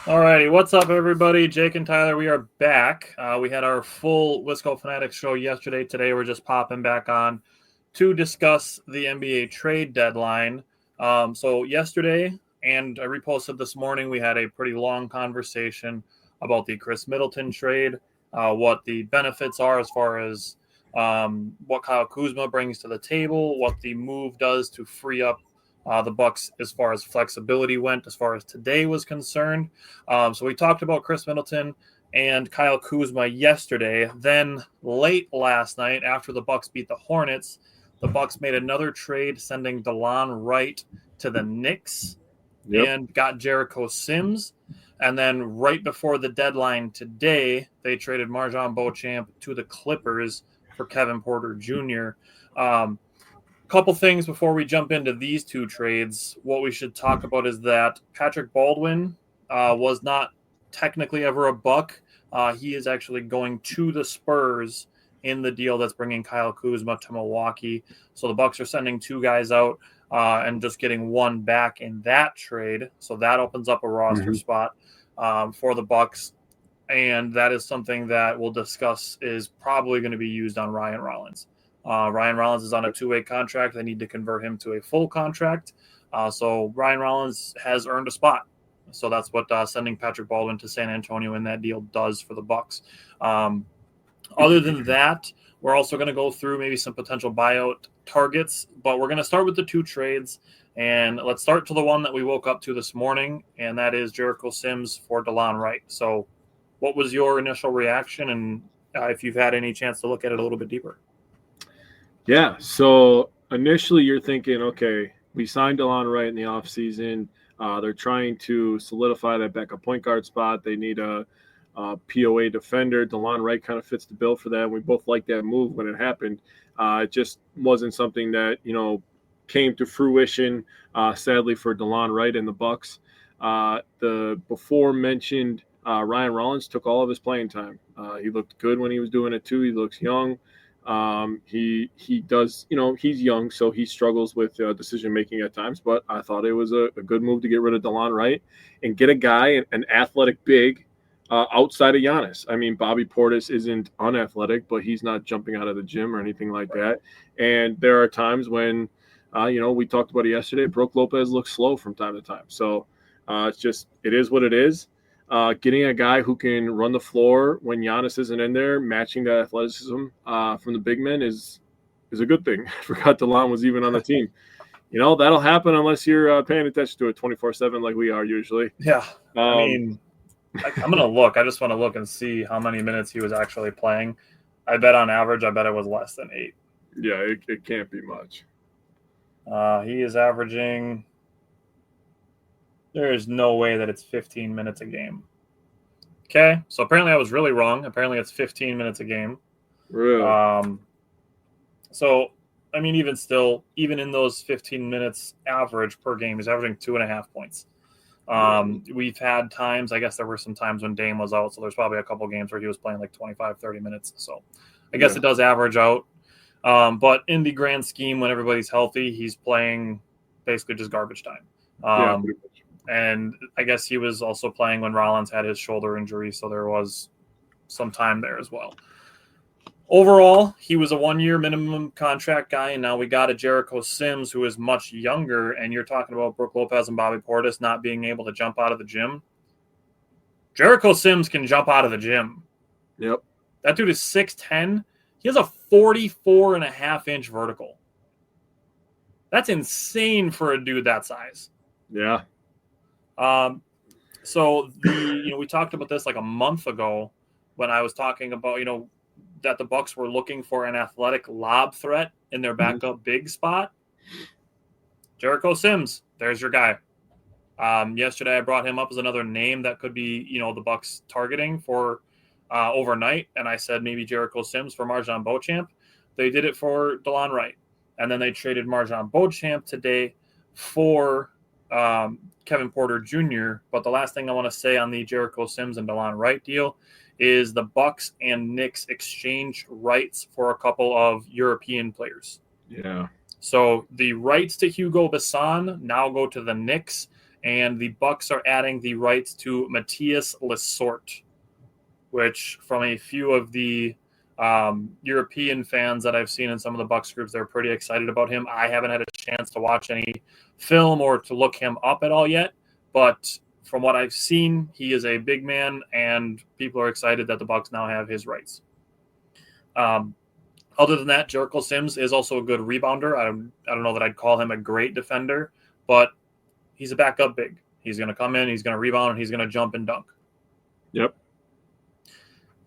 Alrighty, what's up, everybody? Jake and Tyler, we are back. We had our full Wisco Fanatics show yesterday. Today, we're just popping back on to discuss the NBA trade deadline. So yesterday, and I reposted this morning, we had a pretty long conversation about the Chris Middleton trade, what the benefits are as far as what Kyle Kuzma brings to the table, what the move does to free up the Bucks as far as flexibility went, as far as today was concerned. So we talked about Chris Middleton and Kyle Kuzma yesterday. Then late last night, after the Bucks beat the Hornets, the Bucks made another trade, sending DeLon Wright to the Knicks and got Jericho Sims. And then right before the deadline today, they traded Marjon Beauchamp to the Clippers for Kevin Porter Jr. Couple things before we jump into these two trades. What we should talk about is that Patrick Baldwin was not technically ever a Buck. He is actually going to the Spurs in the deal that's bringing Kyle Kuzma to Milwaukee. So the Bucks are sending two guys out and just getting one back in that trade. So that opens up a roster spot for the Bucks. And that is something that we'll discuss is probably going to be used on Ryan Rollins. Ryan Rollins is on a two-way contract. They need to convert him to a full contract. So Ryan Rollins has earned a spot. So that's what sending Patrick Baldwin to San Antonio in that deal does for the Bucks. Other than that, we're also going to go through maybe some potential buyout targets, but we're going to start with the two trades. And let's start to the one that we woke up to this morning, and that is Jericho Sims for DeLon Wright. So what was your initial reaction, and if you've had any chance to look at it a little bit deeper? Yeah, so initially you're thinking, okay, we signed DeLon Wright in the offseason. They're trying to solidify that backup point guard spot. They need a POA defender. DeLon Wright kind of fits the bill for that. We both liked that move when it happened. It just wasn't something that, came to fruition, sadly, for DeLon Wright and the Bucks. The before-mentioned Ryan Rollins took all of his playing time. He looked good when he was doing it, too. He looks young. He does, he's young, so he struggles with decision making at times. But I thought it was a good move to get rid of DeLon Wright and get a guy, an athletic big, outside of Giannis. I mean, Bobby Portis isn't unathletic, but he's not jumping out of the gym or anything like that. And there are times when, we talked about it yesterday. Brook Lopez looks slow from time to time. So it is what it is. Getting a guy who can run the floor when Giannis isn't in there, matching that athleticism from the big men is a good thing. I forgot DeLon was even on the team. That'll happen unless you're paying attention to it 24/7 like we are usually. Yeah, I mean, I'm going to look. I just want to look and see how many minutes he was actually playing. I bet on average, it was less than 8. Yeah, it can't be much. He is averaging – there is no way that it's 15 minutes a game. Okay, so apparently I was really wrong. Apparently it's 15 minutes a game. Really? So, I mean, even in those 15 minutes average per game, he's averaging 2.5 points. We've had times, I guess there were some times when Dame was out, so there's probably a couple games where he was playing like 25, 30 minutes. So I guess it does average out. But in the grand scheme, when everybody's healthy, he's playing basically just garbage time. And I guess he was also playing when Rollins had his shoulder injury, so there was some time there as well. Overall, he was a 1-year minimum contract guy, and now we got a Jericho Sims who is much younger, and you're talking about Brook Lopez and Bobby Portis not being able to jump out of the gym. Jericho Sims can jump out of the gym. Yep. That dude is 6'10". He has a 44.5-inch vertical. That's insane for a dude that size. Yeah. So we talked about this like a month ago when I was talking about, that the Bucks were looking for an athletic lob threat in their backup big spot. Jericho Sims, there's your guy. Yesterday I brought him up as another name that could be, the Bucks targeting for overnight. And I said maybe Jericho Sims for Marjon Beauchamp. They did it for DeLon Wright. And then they traded Marjon Beauchamp today for Kevin Porter Jr. But the last thing I want to say on the Jericho Sims and DeLon Wright deal is the Bucks and Knicks exchanged rights for a couple of European players. Yeah. So the rights to Hugo Besson now go to the Knicks, and the Bucks are adding the rights to Matthias Lesort, which from a few of the European fans that I've seen in some of the Bucks groups, they're pretty excited about him. I haven't had a chance to watch any film or to look him up at all yet, but from what I've seen, he is a big man, and people are excited that the Bucks now have his rights. Other than that, Jericho Sims is also a good rebounder. I don't know that I'd call him a great defender, but he's a backup big. He's going to come in, he's going to rebound, and he's going to jump and dunk. Yep.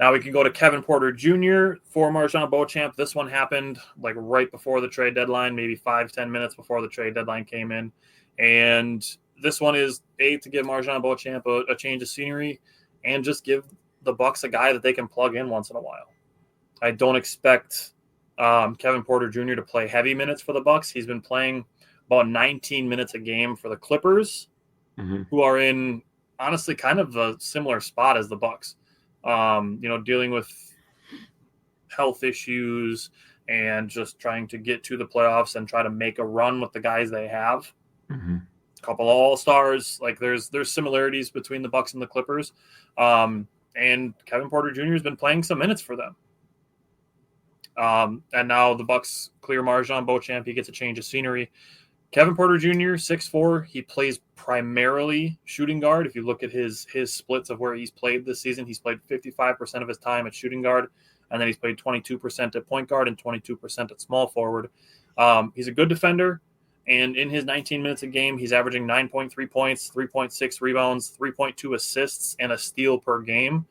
Now we can go to Kevin Porter Jr. for MarJon Beauchamp. This one happened like right before the trade deadline, maybe 5-10 minutes before the trade deadline came in. And this one is to give MarJon Beauchamp a change of scenery and just give the Bucks a guy that they can plug in once in a while. I don't expect Kevin Porter Jr. to play heavy minutes for the Bucks. He's been playing about 19 minutes a game for the Clippers, who are in honestly kind of a similar spot as the Bucks. Dealing with health issues and just trying to get to the playoffs and try to make a run with the guys they have. A couple of all-stars. Like there's similarities between the Bucks and the Clippers. And Kevin Porter Jr. has been playing some minutes for them. And now the Bucks clear MarJon Beauchamp. He gets a change of scenery. Kevin Porter Jr., 6'4", he plays primarily shooting guard. If you look at his splits of where he's played this season, he's played 55% of his time at shooting guard, and then he's played 22% at point guard and 22% at small forward. He's a good defender, and in his 19 minutes a game, he's averaging 9.3 points, 3.6 rebounds, 3.2 assists, and a steal per game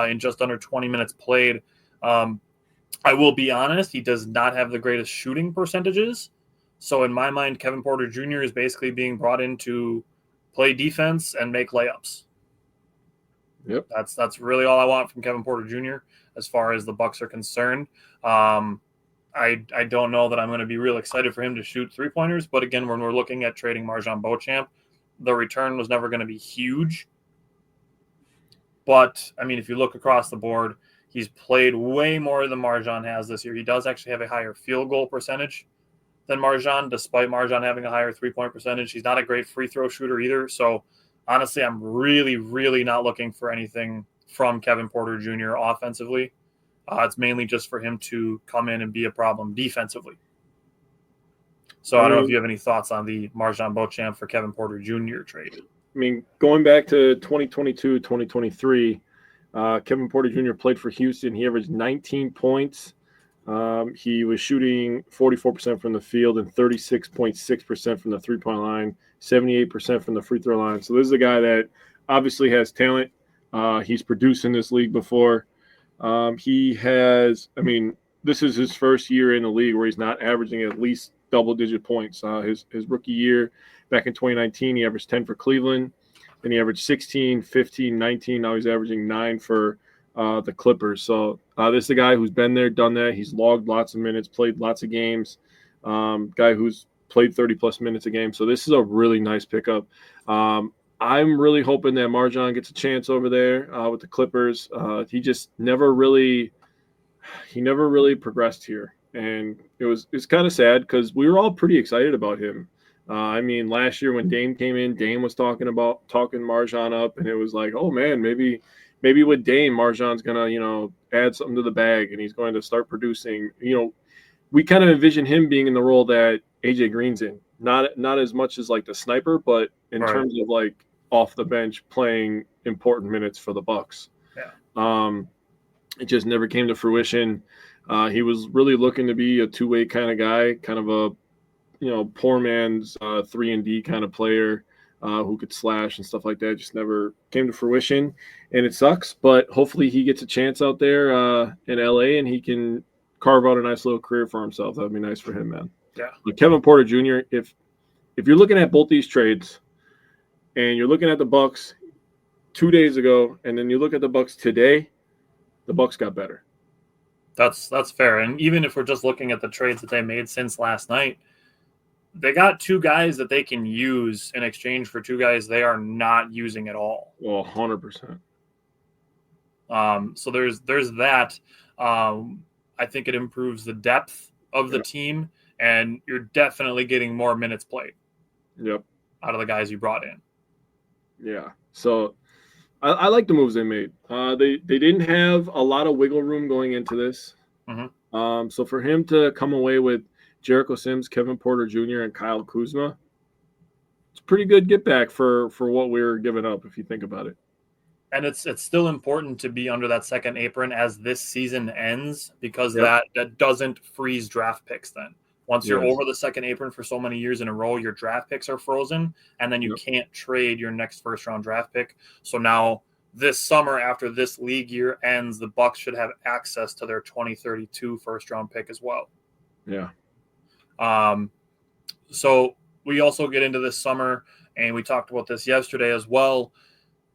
in just under 20 minutes played. I will be honest, he does not have the greatest shooting percentages. So in my mind, Kevin Porter Jr. is basically being brought in to play defense and make layups. Yep. That's really all I want from Kevin Porter Jr. as far as the Bucks are concerned. I don't know that I'm going to be real excited for him to shoot three-pointers, but again, when we're looking at trading MarJon Beauchamp, the return was never going to be huge. But, I mean, if you look across the board, he's played way more than MarJon has this year. He does actually have a higher field goal percentage than MarJon, despite MarJon having a higher three-point percentage. He's not a great free throw shooter either. So honestly, I'm really, really not looking for anything from Kevin Porter Jr. offensively. It's mainly just for him to come in and be a problem defensively. So I don't know if you have any thoughts on the MarJon Beauchamp for Kevin Porter Jr. trade. I mean, going back to 2022, 2023, Kevin Porter Jr. played for Houston. He averaged 19 points. He was shooting 44% from the field and 36.6% from the three-point line, 78% from the free throw line. So this is a guy that obviously has talent. He's produced in this league before. This is his first year in the league where he's not averaging at least double-digit points. His rookie year back in 2019, he averaged 10 for Cleveland. Then he averaged 16, 15, 19. Now he's averaging 9 for the Clippers. So this is a guy who's been there, done that. He's logged lots of minutes, played lots of games. Guy who's played 30-plus minutes a game. So this is a really nice pickup. I'm really hoping that MarJon gets a chance over there with the Clippers. He just never really progressed here. And it's kind of sad because we were all pretty excited about him. Last year when Dame came in, Dame was talking MarJon up, and it was like, oh man, maybe with Dame, MarJon's gonna, add something to the bag and he's going to start producing. We kind of envision him being in the role that AJ Green's in, not as much as like the sniper, but in terms of like off the bench playing important minutes for the Bucks. Yeah. It just never came to fruition. He was really looking to be a two-way kind of guy, kind of a poor man's 3-and-D kind of player who could slash and stuff like that. Just never came to fruition, and it sucks. But hopefully he gets a chance out there in LA and he can carve out a nice little career for himself. That'd be nice for him, man. Yeah. But Kevin Porter Jr., if you're looking at both these trades and you're looking at the Bucks 2 days ago and then you look at the Bucks today, the Bucks got better. That's fair. And even if we're just looking at the trades that they made since last night, they got two guys that they can use in exchange for two guys they are not using at all. Well, 100%. So there's that. I think it improves the depth of the team, and you're definitely getting more minutes played. Yep. Out of the guys you brought in. Yeah. So I like the moves they made. They didn't have a lot of wiggle room going into this. Hmm. So for him to come away with Jericho Sims, Kevin Porter Jr., and Kyle Kuzma, it's a pretty good get back for what we were giving up if you think about it. And it's still important to be under that second apron as this season ends, because Yep. that doesn't freeze draft picks then. Once you're Yes. over the second apron for so many years in a row, your draft picks are frozen, and then you Yep. can't trade your next first round draft pick. So now this summer, after this league year ends, the Bucks should have access to their 2032 first round pick as well. Yeah. So we also get into this summer, and we talked about this yesterday as well.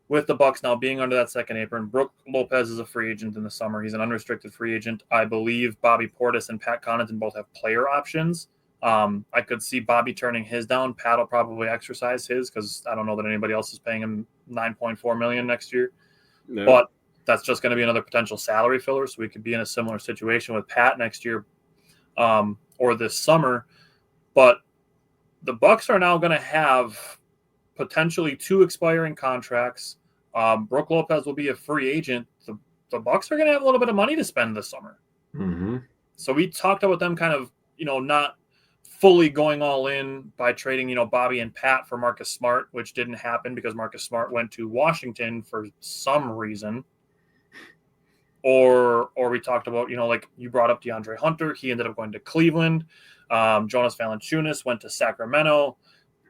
With the Bucks now being under that second apron, Brook Lopez is a free agent in the summer. He's an unrestricted free agent. I believe Bobby Portis and Pat Connaughton both have player options. I could see Bobby turning his down. Pat will probably exercise his, because I don't know that anybody else is paying him $9.4 million next year. No. But that's just going to be another potential salary filler. So we could be in a similar situation with Pat next year, or this summer. But the Bucks are now going to have potentially 2 expiring contracts. Brook Lopez will be a free agent. The Bucks are going to have a little bit of money to spend this summer. Mm-hmm. So we talked about them kind of, not fully going all in by trading, Bobby and Pat for Marcus Smart, which didn't happen because Marcus Smart went to Washington for some reason. Or we talked about, like you brought up DeAndre Hunter. He ended up going to Cleveland. Jonas Valanciunas went to Sacramento.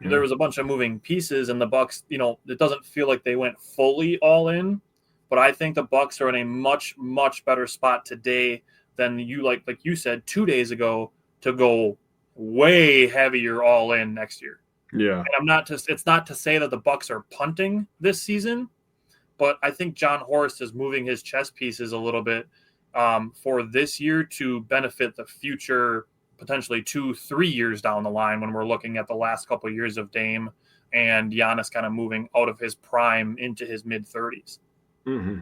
Yeah. There was a bunch of moving pieces, and the Bucks, it doesn't feel like they went fully all in, but I think the Bucks are in a much, much better spot today than like you said 2 days ago, to go way heavier all in next year. Yeah. And it's not to say that the Bucks are punting this season, but I think John Horst is moving his chess pieces a little bit for this year to benefit the future, potentially 2-3 years down the line, when we're looking at the last couple of years of Dame and Giannis kind of moving out of his prime into his mid-30s. Mm-hmm.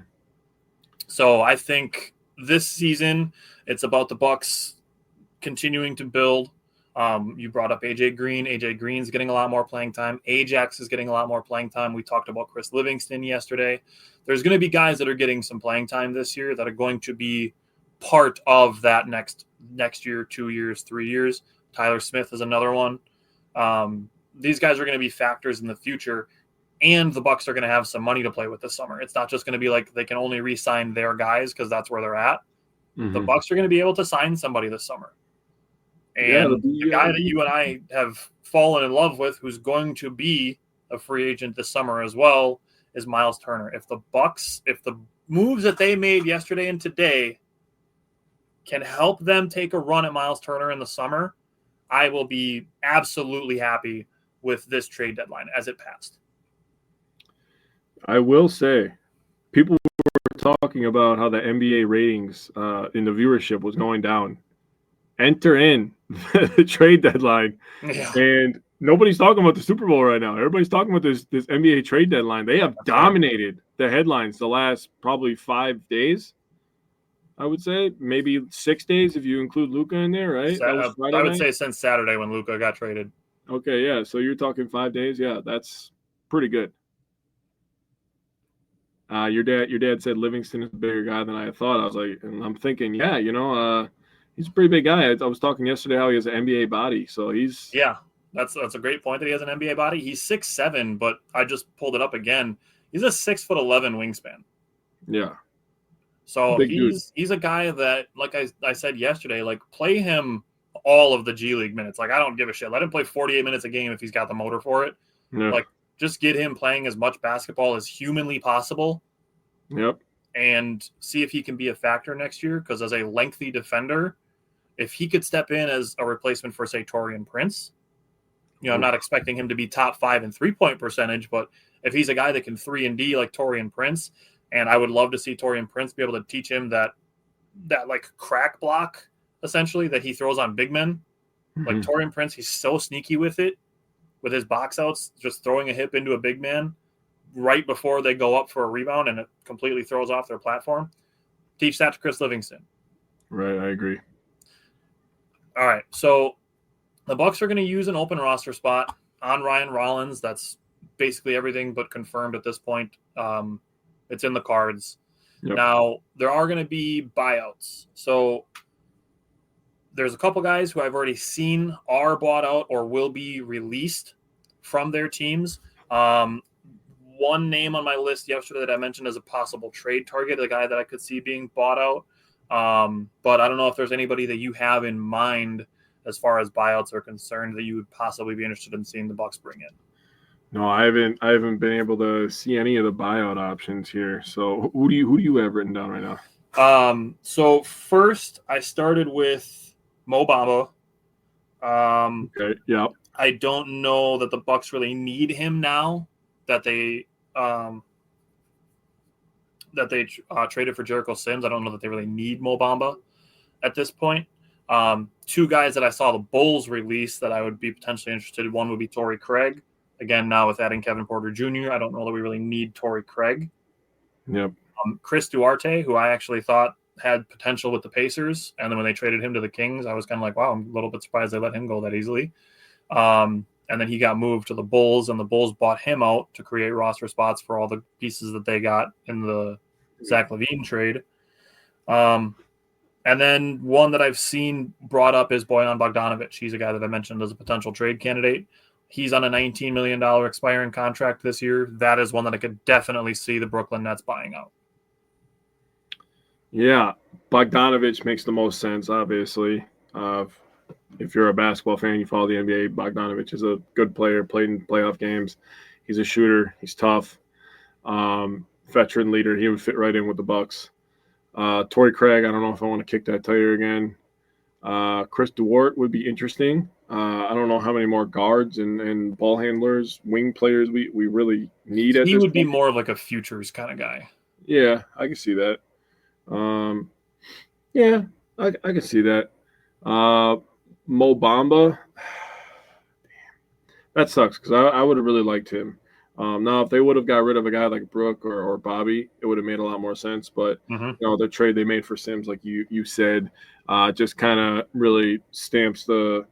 So I think this season it's about the Bucks continuing to build. You brought up AJ Green. AJ Green's getting a lot more playing time. Ajax is getting a lot more playing time. We talked about Chris Livingston yesterday. There's going to be guys that are getting some playing time this year that are going to be part of that next year, 2 years, 3 years. Tyler Smith is another one. These guys are going to be factors in the future, and the Bucks are going to have some money to play with this summer. It's not just going to be like they can only re-sign their guys because that's where they're at. Mm-hmm. The Bucks are going to be able to sign somebody this summer. And the guy that you and I have fallen in love with, who's going to be a free agent this summer as well, is Miles Turner. If the moves that they made yesterday and today can help them take a run at Miles Turner in the summer, I will be absolutely happy with this trade deadline as it passed. I will say, people were talking about how the NBA ratings in the viewership was going down. Enter in the trade deadline, and nobody's talking about the Super Bowl right now. Everybody's talking about this NBA trade deadline. They have dominated the headlines the last probably 5 days. I would say maybe 6 days if you include Luka in there, right? I would say since Saturday when Luka got traded. Okay, yeah. So you're talking 5 days. Yeah, that's pretty good. Your dad said Livingston is a bigger guy than I thought. I was like, and I'm thinking, yeah, he's a pretty big guy. I was talking yesterday how he has an NBA body, so he's that's a great point that he has an NBA body. He's 6'7", but I just pulled it up again. He's a 6'11" wingspan. Yeah. So he's a guy that, like I said yesterday, like play him all of the G League minutes. Like I don't give a shit. Let him play 48 minutes a game if he's got the motor for it. Yeah. Like just get him playing as much basketball as humanly possible. Yep. And see if he can be a factor next year. Because as a lengthy defender, if he could step in as a replacement for, say, Taurean Prince, I'm not expecting him to be top 5 in 3-point percentage, but if he's a guy that can 3 and D like Taurean Prince, and I would love to see Taurean Prince be able to teach him that like crack block, essentially, that he throws on big men. Mm-hmm. Like Taurean Prince, he's so sneaky with it, with his box outs, just throwing a hip into a big man right before they go up for a rebound, and it completely throws off their platform. Teach that to Chris Livingston. Right, I agree. All right, so the Bucks are going to use an open roster spot on Ryan Rollins. That's basically everything but confirmed at this point. It's in the cards. Yep. Now, there are going to be buyouts. So there's a couple guys who I've already seen are bought out or will be released from their teams. One name on my list yesterday that I mentioned as a possible trade target, a guy that I could see being bought out. But I don't know if there's anybody that you have in mind as far as buyouts are concerned that you would possibly be interested in seeing the Bucks bring in. No, I haven't been able to see any of the buyout options here. So who do you have written down right now? So first I started with Mo Bamba. Okay. Yeah. I don't know that the Bucks really need him now that they traded for Jericho Sims. I don't know that they really need Mo Bamba at this point. Two guys that I saw the Bulls release that I would be potentially interested in. One would be Torrey Craig. Again, now with adding Kevin Porter Jr., I don't know that we really need Torrey Craig. Yep. Chris Duarte, who I actually thought had potential with the Pacers, and then when they traded him to the Kings, I was kind of like, wow, I'm a little bit surprised they let him go that easily. And then he got moved to the Bulls, and the Bulls bought him out to create roster spots for all the pieces that they got in the Zach LaVine trade. And then one that I've seen brought up is Bojan Bogdanovic. He's a guy that I mentioned as a potential trade candidate. He's on a $19 million expiring contract this year. That is one that I could definitely see the Brooklyn Nets buying out. Yeah, Bogdanovic makes the most sense, obviously. If you're a basketball fan, you follow the NBA, Bogdanovic is a good player, played in playoff games. He's a shooter. He's tough. Veteran leader. He would fit right in with the Bucks. Torrey Craig, I don't know if I want to kick that tire again. Chris Duarte would be interesting. I don't know how many more guards and ball handlers, wing players we really need at this point. He would be more of like a futures kind of guy. Yeah, I can see that. Yeah, I can see that. Mo Bamba, that sucks because I would have really liked him. Now, if they would have got rid of a guy like Brooke or Bobby, it would have made a lot more sense. But the trade they made for Sims, like you said, just kind of really stamps the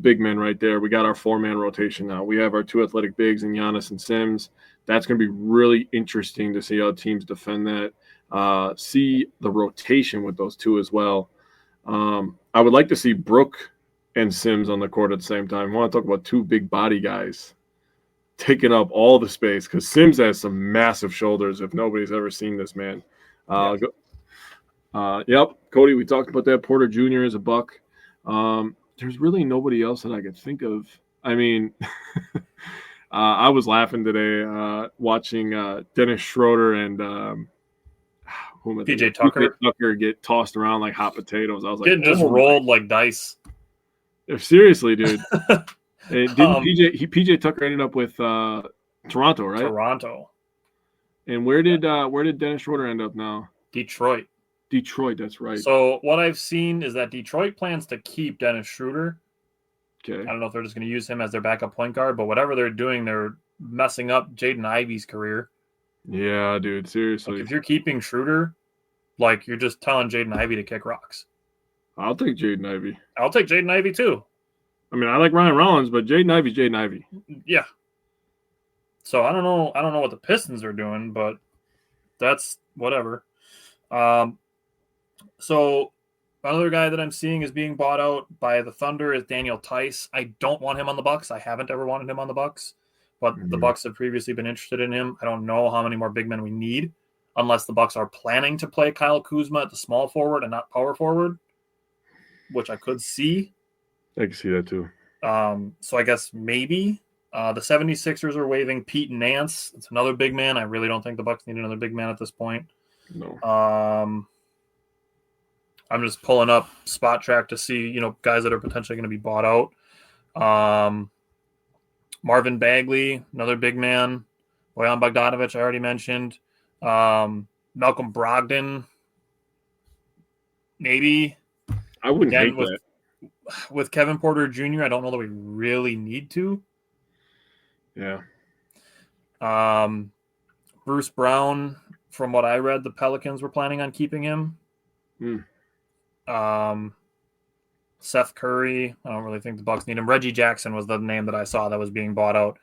big men right there. We got our 4-man rotation now. We have our 2 athletic bigs in Giannis and Sims. That's going to be really interesting to see how teams defend that. See the rotation with those 2 as well. I would like to see Brooke and Sims on the court at the same time. I want to talk about 2 big body guys taking up all the space because Sims has some massive shoulders if nobody's ever seen this man. Yep, Cody, we talked about that. Porter Jr. is a Buck. There's really nobody else that I could think of. I mean, I was laughing today watching Dennis Schroeder and PJ Tucker get tossed around like hot potatoes. I was like, getting just rolled like dice. Seriously, dude. Didn't PJ Tucker ended up with Toronto, right? Toronto. And where did Dennis Schroeder end up now? Detroit. That's right. So what I've seen is that Detroit plans to keep Dennis Schroeder. Okay. I don't know if they're just going to use him as their backup point guard, but whatever they're doing, they're messing up Jaden Ivey's career. Yeah, dude. Seriously. Like if you're keeping Schroeder, like you're just telling Jaden Ivey to kick rocks. I'll take Jaden Ivey. I'll take Jaden Ivey too. I mean, I like Ryan Rollins, but Jaden Ivey's Jaden Ivey. Yeah. So I don't know what the Pistons are doing, but that's whatever. So another guy that I'm seeing is being bought out by the Thunder is Daniel Tice. I don't want him on the Bucks. I haven't ever wanted him on the Bucks, but the Bucks have previously been interested in him. I don't know how many more big men we need, unless the Bucks are planning to play Kyle Kuzma at the small forward and not power forward, which I could see. I can see that too. So I guess maybe the 76ers are waiving Pete Nance. It's another big man. I really don't think the Bucks need another big man at this point. No. I'm just pulling up Spot Track to see, guys that are potentially going to be bought out. Marvin Bagley, another big man. Bojan Bogdanovic, I already mentioned. Malcolm Brogdon, maybe. I wouldn't hate that. With Kevin Porter Jr., I don't know that we really need to. Yeah. Bruce Brown, from what I read, the Pelicans were planning on keeping him. Seth Curry, I don't really think the Bucks need him. Reggie Jackson was the name that I saw that was being bought out.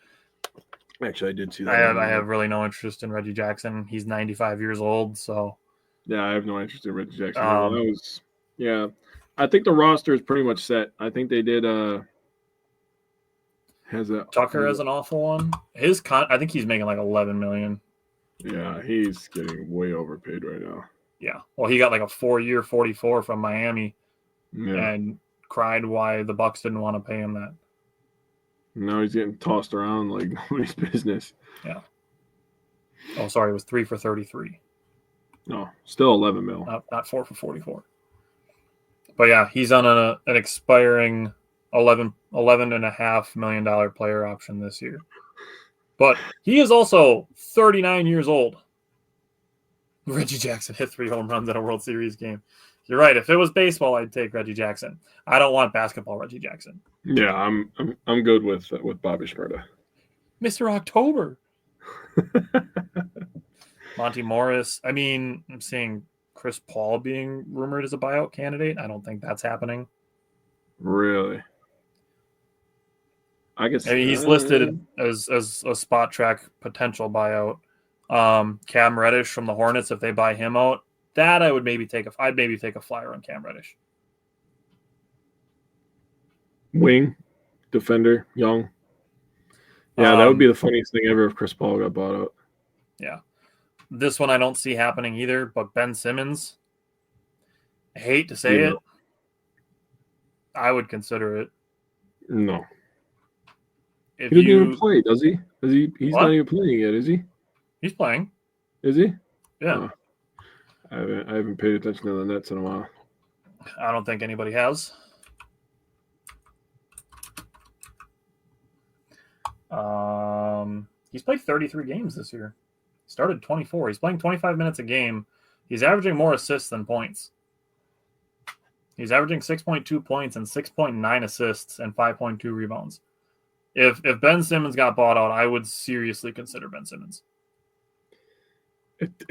Actually, I did see I that. have really no interest in Reggie Jackson. He's 95 years old, so Yeah, I have no interest in Reggie Jackson. um, Yeah. I think the roster is pretty much set. I think they did Tucker has an awful one. I think he's making like 11 million. yeah, he's getting way overpaid right now. Yeah. Well, he got like a 4-year 44 from Miami Yeah. and cried why the Bucks didn't want to pay him that. Now he's getting tossed around like nobody's business. Yeah. Oh, sorry, it was 3 for 33. No, still 11 mil. Not 4 for 44. But yeah, he's on an expiring $11.5 million player option this year. But he is also 39 years old. Reggie Jackson hit 3 home runs in a World Series game. You're right. If it was baseball, I'd take Reggie Jackson. I don't want basketball Reggie Jackson. Yeah, I'm good with Bobby Shmurda. Mr. October. Monty Morris. I mean, I'm seeing Chris Paul being rumored as a buyout candidate. I don't think that's happening. Really? I guess He's listed as a spot track potential buyout. Cam Reddish from the Hornets, if they buy him out, that I'd maybe take a flyer on Cam Reddish. wing, defender, young. Yeah, that would be the funniest thing ever if Chris Paul got bought out. Yeah. This one I don't see happening either, but Ben Simmons, I hate to say it, I would consider it. No. If he doesn't even play, does he? He's What? not even playing yet, is he? He's playing. Is he? Yeah. I haven't paid attention to the Nets in a while. I don't think anybody has. He's played 33 games this year. Started 24. He's playing 25 minutes a game. He's averaging more assists than points. He's averaging 6.2 points and 6.9 assists and 5.2 rebounds. If Ben Simmons got bought out, I would seriously consider Ben Simmons.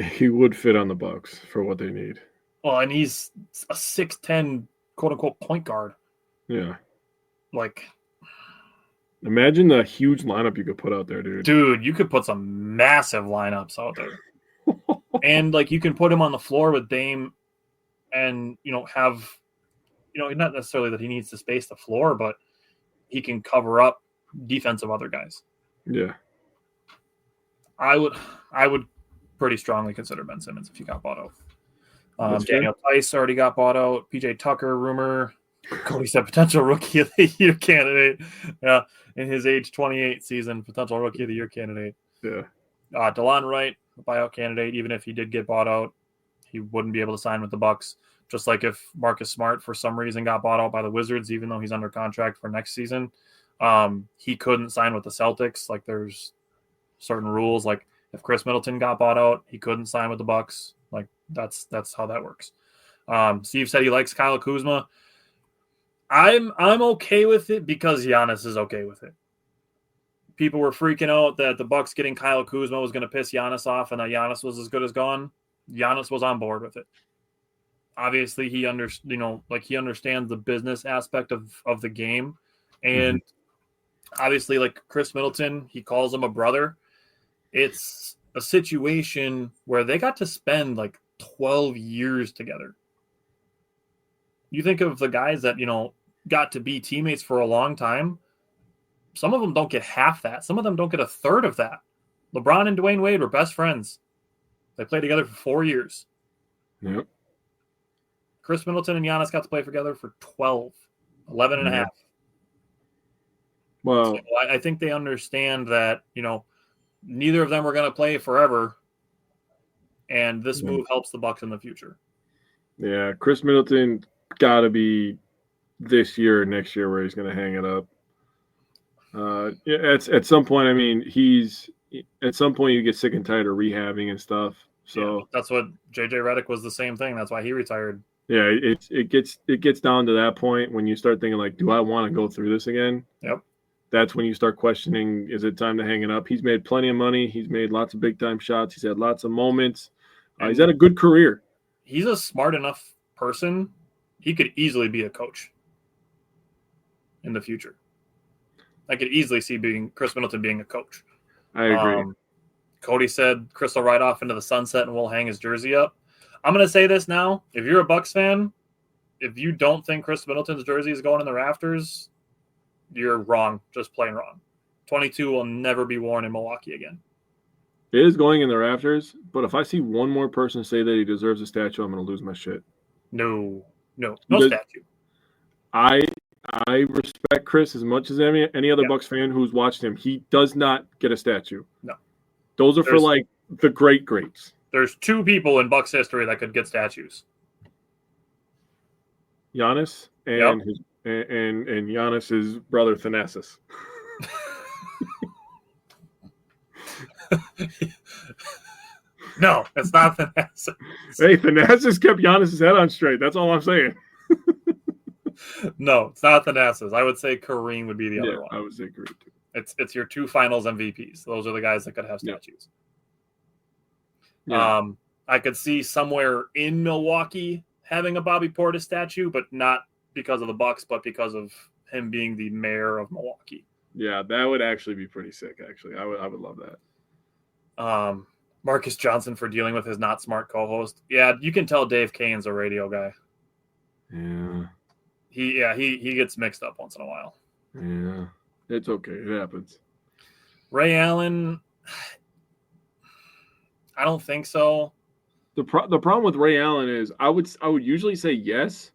He would fit on the Bucks for what they need. Well, and he's a 6'10", quote-unquote, point guard. Yeah. Like, imagine the huge lineup you could put out there, dude. Dude, you could put some massive lineups out there. And, like, you can put him on the floor with Dame and, have, not necessarily that he needs to space the floor, but he can cover up defensive other guys. Yeah. I would pretty strongly consider Ben Simmons if he got bought out. Daniel Tice already got bought out. PJ Tucker, rumor. Cody said potential rookie of the year candidate. Yeah, in his age 28 season, potential rookie of the year candidate. Yeah. DeLon Wright, buyout candidate. Even if he did get bought out, he wouldn't be able to sign with the Bucks. Just like if Marcus Smart for some reason got bought out by the Wizards, even though he's under contract for next season, he couldn't sign with the Celtics. Like there's certain rules. Like if Chris Middleton got bought out, he couldn't sign with the Bucks. Like that's how that works. Steve said he likes Kyle Kuzma. I'm okay with it because Giannis is okay with it. People were freaking out that the Bucks getting Kyle Kuzma was going to piss Giannis off and that Giannis was as good as gone. Giannis was on board with it. Obviously, he understands the business aspect of the game. And obviously, like Chris Middleton, he calls him a brother. It's a situation where they got to spend like 12 years together. You think of the guys that, got to be teammates for a long time. Some of them don't get half that. Some of them don't get a third of that. LeBron and Dwayne Wade were best friends. They played together for 4 years. Yep. Chris Middleton and Giannis got to play together for 11 and a half. Well, so I think they understand that, neither of them are going to play forever. And this move helps the Bucks in the future. Yeah, Chris Middleton got to be this year or next year where he's going to hang it up. At some point, I mean, at some point you get sick and tired of rehabbing and stuff. So that's what JJ Redick was the same thing. That's why he retired. Yeah, it gets down to that point when you start thinking like, do I want to go through this again? Yep. That's when you start questioning, is it time to hang it up? He's made plenty of money. He's made lots of big time shots. He's had lots of moments. He's had a good career. He's a smart enough person. He could easily be a coach in the future. I could easily see Chris Middleton being a coach. I agree. Cody said Chris will ride off into the sunset and we'll hang his jersey up. I'm going to say this now. If you're a Bucks fan, if you don't think Chris Middleton's jersey is going in the rafters, you're wrong. Just plain wrong. 22 will never be worn in Milwaukee again. It is going in the rafters, but if I see one more person say that he deserves a statue, I'm going to lose my shit. No statue. I respect Chris as much as any other Bucks fan who's watched him. He does not get a statue. No. Those are for like the greats. There's 2 people in Bucks history that could get statues. Giannis and and Giannis's brother Thanasis. No, it's not Thanasis. Hey, Thanasis kept Giannis's head on straight. That's all I'm saying. No, it's not Thanasis. I would say Kareem would be the other one. I would say Kareem too. It's your 2 finals MVPs. Those are the guys that could have statues. Yeah. I could see somewhere in Milwaukee having a Bobby Portis statue, but not because of the Bucks, but because of him being the mayor of Milwaukee. Yeah, that would actually be pretty sick. Actually, I would love that. Marcus Johnson for dealing with his not smart co-host. Yeah, you can tell Dave Kane's a radio guy. Yeah. He gets mixed up once in a while. Yeah, it's okay. It happens. Ray Allen, I don't think so. The problem with Ray Allen is I would usually say yes,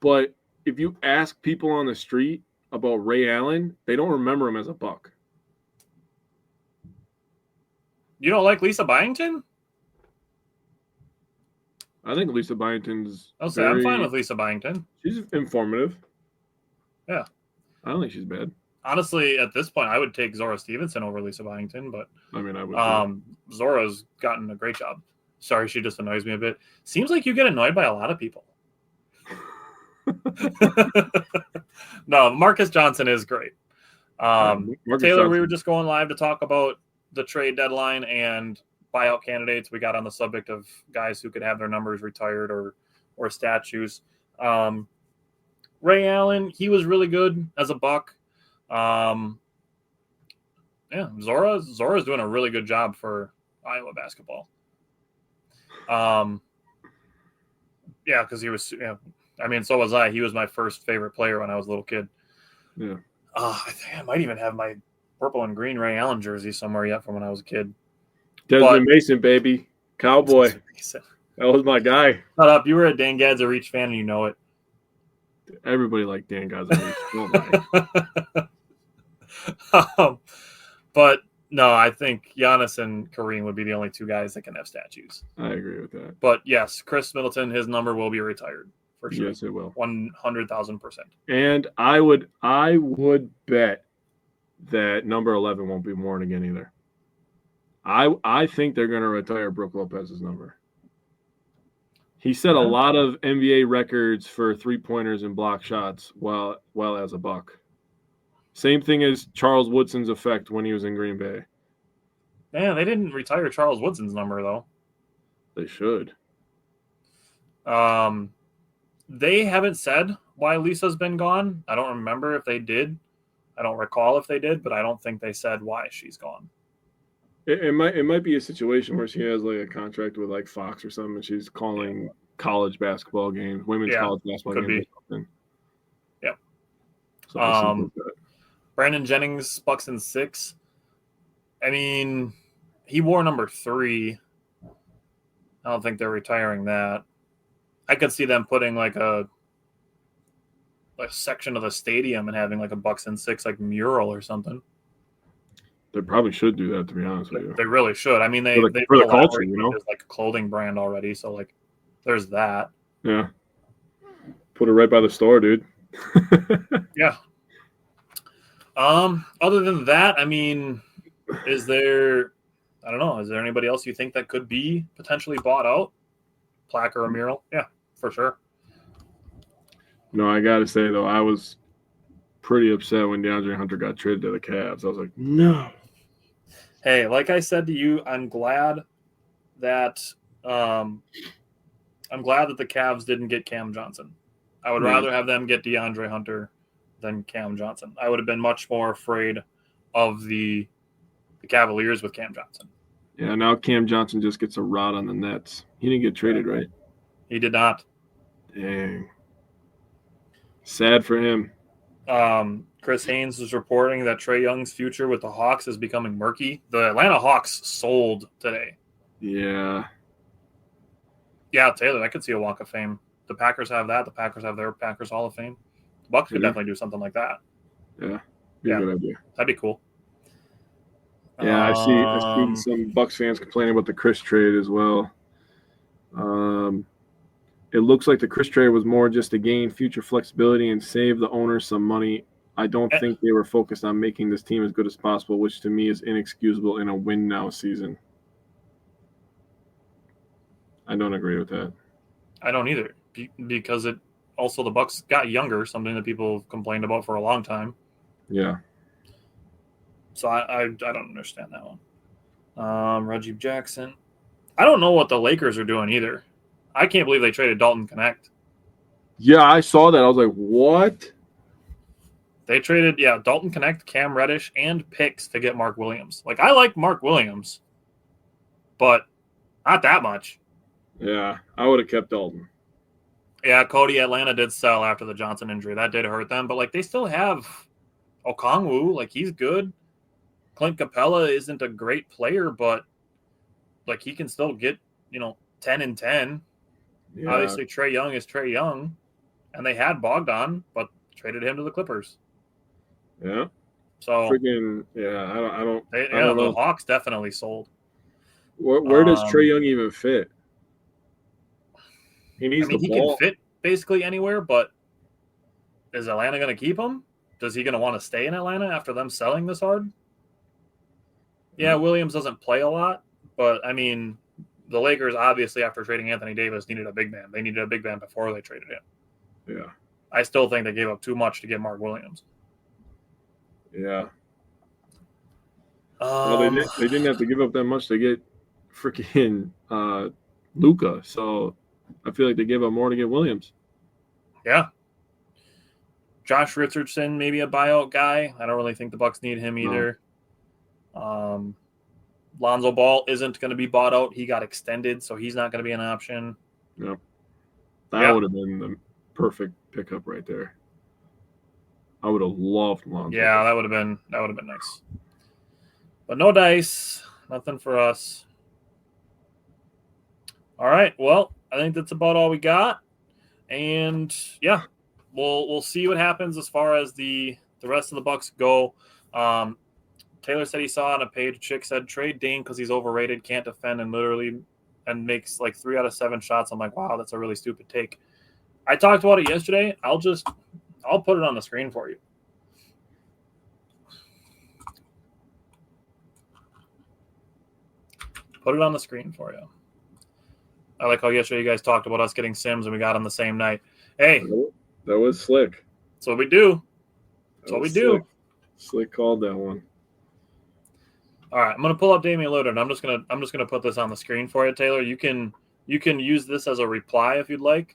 but if you ask people on the street about Ray Allen, they don't remember him as a Buck. You don't like Lisa Byington? I think Lisa Byington's. I'm fine with Lisa Byington. She's informative. Yeah. I don't think she's bad. Honestly, at this point, I would take Zora Stevenson over Lisa Byington, but I mean, I would. Zora's gotten a great job. Sorry, she just annoys me a bit. Seems like you get annoyed by a lot of people. No, Marcus Johnson is great. Taylor, Johnson. We were just going live to talk about the trade deadline and buyout candidates. We got on the subject of guys who could have their numbers retired or statues. Ray Allen, he was really good as a Buck. Zora's doing a really good job for Iowa basketball. Because he was, so was I. He was my first favorite player when I was a little kid. Yeah. I think I might even have my purple and green Ray Allen jersey somewhere yet from when I was a kid. Desmond Mason, baby. Cowboy. That was my guy. Shut up. You were a Dan Gadza-Reach fan and you know it. Everybody liked Dan Gadza-Reach. But no, I think Giannis and Kareem would be the only 2 guys that can have statues. I agree with that. But yes, Chris Middleton, his number will be retired for sure. Yes, it will. 100,000%. And I would bet that number 11 won't be worn again either. I think they're going to retire Brook Lopez's number. He set a lot of NBA records for 3-pointers and block shots while as a Buck. Same thing as Charles Woodson's effect when he was in Green Bay. Yeah, they didn't retire Charles Woodson's number, though. They should. They haven't said why Lisa's been gone. I don't remember if they did. I don't recall if they did, but I don't think they said why she's gone. It might be a situation where she has like a contract with like Fox or something, and she's calling college basketball games, women's college basketball games. Or something. Yep. So Brandon Jennings, Bucks in 6. I mean, he wore number 3. I don't think they're retiring that. I could see them putting like a section of the stadium and having like a Bucks in 6 like mural or something. They probably should do that, to be honest with you. They really should. I mean, they for the culture, you know, there's like a clothing brand already, so like there's that. Yeah. Put it right by the store, dude. Yeah. Other than that, I mean, is there anybody else you think that could be potentially bought out? Plaque or a mural? Yeah, for sure. No, I got to say, though, I was pretty upset when DeAndre Hunter got traded to the Cavs. I was like, no. Hey, like I said to you, I'm glad that the Cavs didn't get Cam Johnson. I would rather have them get DeAndre Hunter than Cam Johnson. I would have been much more afraid of the the Cavaliers with Cam Johnson. Yeah, now Cam Johnson just gets a rod on the Nets. He didn't get traded, right? He did not. Dang. Sad for him. Chris Haynes is reporting that Trae Young's future with the Hawks is becoming murky. The Atlanta Hawks sold today. Yeah. Yeah, Taylor, I could see a Walk of Fame. The Packers have that. The Packers have their Packers Hall of Fame. The Bucks could definitely do something like that. Yeah, be a good idea. That'd be cool. Yeah, I see some Bucks fans complaining about the Chris trade as well. It looks like the Chris trade was more just to gain future flexibility and save the owners some money. I don't think they were focused on making this team as good as possible, which to me is inexcusable in a win now season. I don't agree with that. I don't either, because it also the Bucks got younger, something that people have complained about for a long time. Yeah. So I don't understand that one. Reggie Jackson. I don't know what the Lakers are doing either. I can't believe they traded Dalton Connect. Yeah, I saw that. I was like, what? They traded, Dalton Connect, Cam Reddish, and picks to get Mark Williams. Like, I like Mark Williams, but not that much. Yeah, I would have kept Dalton. Yeah, Cody, Atlanta did sell after the Johnson injury. That did hurt them, but, like, they still have Okongwu. Like, he's good. Clint Capella isn't a great player, but, like, he can still get, 10 and 10. Yeah. Obviously, Trae Young is Trae Young, and they had Bogdan, but traded him to the Clippers. Yeah. So, I don't know. The Hawks definitely sold. Where does Trae Young even fit? He needs the ball. He can fit basically anywhere, but is Atlanta going to keep him? Is he going to want to stay in Atlanta after them selling this hard? Yeah, Williams doesn't play a lot, but, the Lakers, obviously, after trading Anthony Davis, needed a big man. They needed a big man before they traded him. Yeah. I still think they gave up too much to get Mark Williams. Yeah. Well, they didn't have to give up that much to get freaking Luka, so I feel like they gave up more to get Williams. Yeah. Josh Richardson, maybe a buyout guy. I don't really think the Bucks need him either. No. Lonzo Ball isn't going to be bought out. He got extended, so he's not going to be an option. Yep. That would have been the perfect pickup right there. I would have loved Lonzo. Yeah, that would have been nice. But no dice. Nothing for us. All right. Well, I think that's about all we got. And yeah, we'll see what happens as far as the rest of the Bucks go. Taylor said he saw on a page, chick said, trade Dame because he's overrated, can't defend, and makes like 3 out of 7 shots. I'm like, wow, that's a really stupid take. I talked about it yesterday. I'll put it on the screen for you. Put it on the screen for you. I like how yesterday you guys talked about us getting Sims and we got on the same night. Hey. That was slick. That's what we do. Slick called that one. All right, I'm gonna pull up Damian Lillard. I'm just gonna put this on the screen for you, Taylor. You can use this as a reply if you'd like.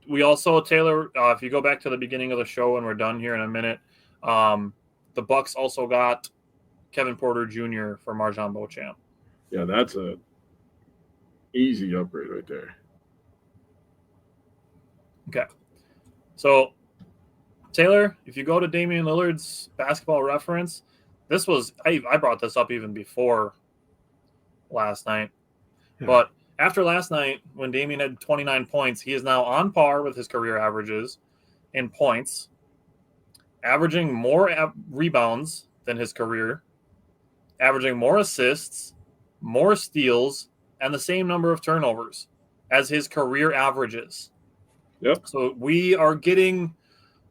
We also, Taylor, if you go back to the beginning of the show and we're done here in a minute, the Bucks also got Kevin Porter Jr. for Marjon Beauchamp. Yeah, that's a easy upgrade right there. Okay, so Taylor, if you go to Damian Lillard's basketball reference, this was I brought this up even before last night. Yeah. But after last night, when Damian had 29 points, he is now on par with his career averages in points, averaging more rebounds than his career, averaging more assists, more steals, and the same number of turnovers as his career averages. Yep. So we are getting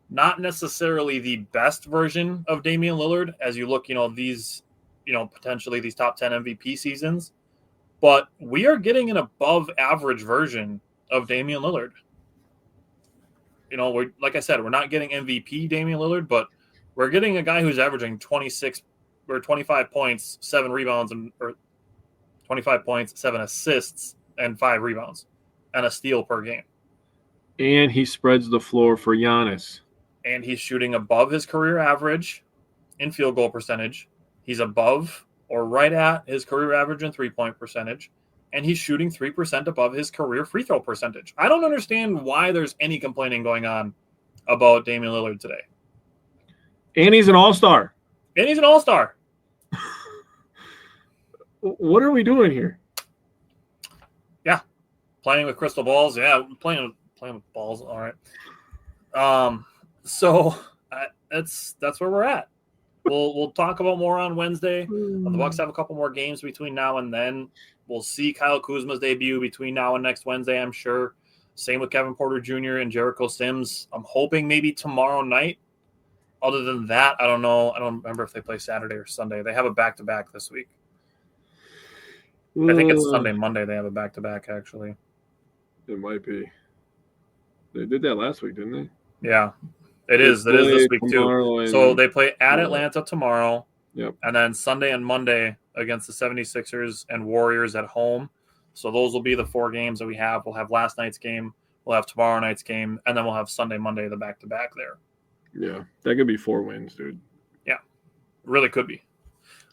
not necessarily the best version of Damian Lillard as you look, these, potentially these top 10 MVP seasons, but we are getting an above average version of Damian Lillard. We're, like I said, we're not getting MVP Damian Lillard, but we're getting a guy who's averaging 26 or 25 points, 7 rebounds, or 25 points, 7 assists, and 5 rebounds, and a steal per game. And he spreads the floor for Giannis. And he's shooting above his career average in field goal percentage. He's above or right at his career average in three-point percentage, and he's shooting 3% above his career free throw percentage. I don't understand why there's any complaining going on about Damian Lillard today. And he's an all-star. And he's an all-star. What are we doing here? Yeah. Playing with crystal balls. Yeah, playing with balls. All right. So that's where we're at. We'll talk about more on Wednesday. The Bucks have a couple more games between now and then. We'll see Kyle Kuzma's debut between now and next Wednesday, I'm sure. Same with Kevin Porter Jr. and Jericho Sims. I'm hoping maybe tomorrow night. Other than that, I don't know. I don't remember if they play Saturday or Sunday. They have a back-to-back this week. I think it's Sunday, Monday they have a back-to-back, actually. It might be. They did that last week, didn't they? Yeah. It is this week, too. So they play at Atlanta tomorrow. Yep. And then Sunday and Monday against the 76ers and Warriors at home. So those will be the 4 games that we have. We'll have last night's game. We'll have tomorrow night's game. And then we'll have Sunday, Monday, the back-to-back there. Yeah. That could be 4 wins, dude. Yeah. Really could be.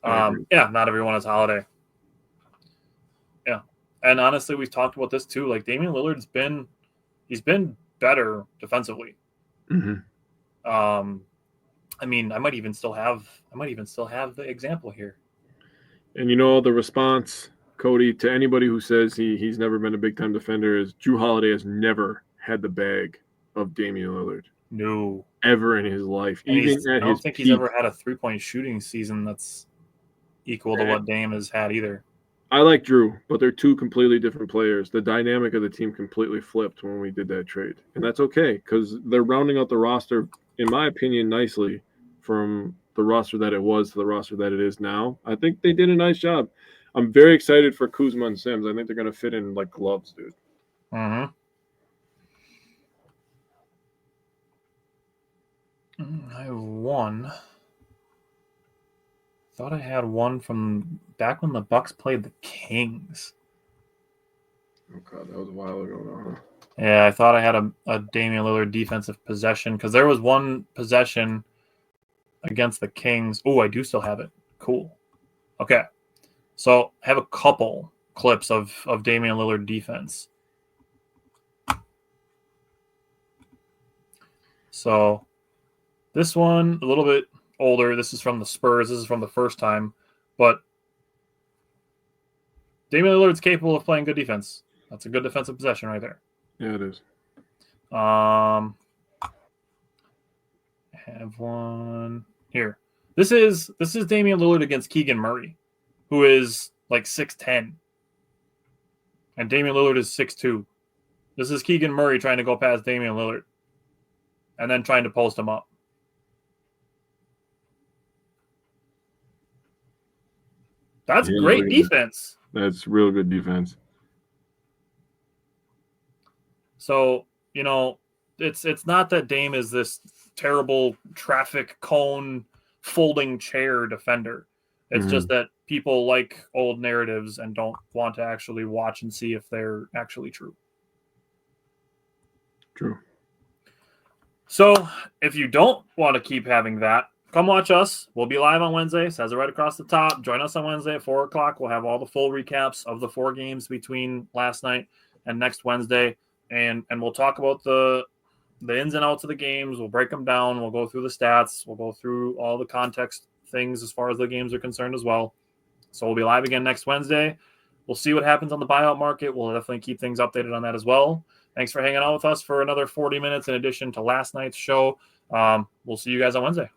Yeah, not everyone has holiday. Yeah. And honestly, we've talked about this, too. Like, Damian Lillard's been better defensively. Mm-hmm. I mean, I might even still have the example here. And the response, Cody, to anybody who says he's never been a big time defender is Jrue Holiday has never had the bag of Damian Lillard. No. Ever in his life. And I don't think he's ever had a 3-point shooting season that's equal to what Dame has had either. I like Jrue, but they're 2 completely different players. The dynamic of the team completely flipped when we did that trade. And that's okay because they're rounding out the roster, in my opinion, nicely from the roster that it was to the roster that it is now. I think they did a nice job. I'm very excited for Kuzma and Sims. I think they're going to fit in like gloves, dude. Mm-hmm. I have one. Thought I had one from back when the Bucks played the Kings. Oh, God, that was a while ago now, huh? Yeah, I thought I had a Damian Lillard defensive possession because there was one possession against the Kings. Oh, I do still have it. Cool. Okay. So I have a couple clips of Damian Lillard defense. So this one, a little bit older. This is from the Spurs. This is from the first time. But Damian Lillard's capable of playing good defense. That's a good defensive possession right there. Yeah, it is. I have one here. This is Damian Lillard against Keegan Murray, who is like 6'10". And Damian Lillard is 6'2". This is Keegan Murray trying to go past Damian Lillard and then trying to post him up. That's great defense. That's real good defense. So, it's not that Dame is this terrible traffic cone folding chair defender. It's just that people like old narratives and don't want to actually watch and see if they're actually true. True. So if you don't want to keep having that, come watch us. We'll be live on Wednesday. Says it right across the top. Join us on Wednesday at 4 o'clock. We'll have all the full recaps of the 4 games between last night and next Wednesday. And we'll talk about the ins and outs of the games. We'll break them down. We'll go through the stats. We'll go through all the context things as far as the games are concerned as well. So we'll be live again next Wednesday. We'll see what happens on the buyout market. We'll definitely keep things updated on that as well. Thanks for hanging out with us for another 40 minutes in addition to last night's show. We'll see you guys on Wednesday.